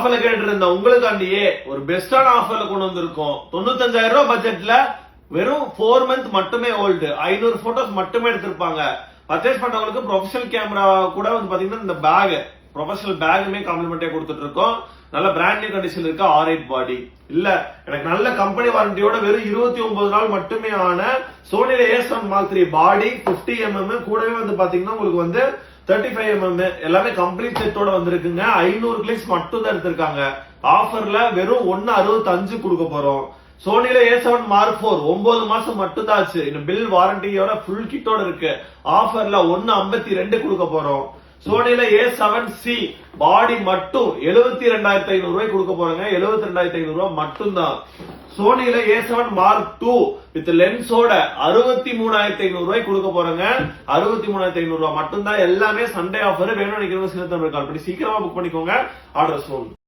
ஆஃபர்ல கேட்டு இருந்த உங்களுக்காண்டியே ஒரு பெஸ்டான ஆஃபர்ல கொண்டு வந்திருக்கோம். 95,000 ரூபாய் பட்ஜெட்ல வெறும் 4 மந்த் மட்டுமே ஓல்டு 500 போட்டோஸ் மட்டுமே எடுத்திருப்பாங்க. பர்ச்சேஸ் பண்றவங்களுக்கு ப்ரொஃபஷனல் கேமரா கூட வந்து பாத்தீங்கன்னா இந்த பேக் ப்ரொஃபஷனல் பேக்குமே காம்ப்ளிமெண்டே கொடுத்துட்டு இருக்கோம். நல்ல பிராண்ட் நியூ கண்டிஷன் இருக்க R8 பாடி இல்ல எனக்கு நல்ல கம்பெனி வாரண்டியோட வெறும் 29 நாள் மட்டுமே ஆன சோனில A7 Mark III பாடி 50mm கூடவே வந்து பாத்தீங்கன்னா உங்களுக்கு வந்து 35mm எல்லாமே கம்ப்ளீட் செட்டோட வந்திருக்குங்க. 500 கிளிக்ஸ் மட்டும் தான் எடுத்திருக்காங்க. ஆஃபர்ல வெறும் 165 கொடுக்க போறோம். சோனில A7 Mark IV 9 மாசம் மட்டும் தான் ஆச்சு. இந்த பில் வாரண்டியோட ஃபுல் கிட்டோட இருக்கு. ஆஃபர்ல 152 கொடுக்க போறோம். சோனில A7C பாடி மட்டும் 72,500 ரூபாய் கொடுக்க போறாங்க. 72,500 ரூபாய் மட்டும் தான். சோனில A7 Mark II வித் லென்ஸோட 63,500 ரூபாய் கொடுக்க போறாங்க. 63,500 ரூபாய் மட்டும் தான். எல்லாமே சண்டே ஆஃபர். வேணும் நினைக்கிறவங்க சின்ன கால் பண்ணி சீக்கிரமா புக் பண்ணிக்கோங்க. Order zone.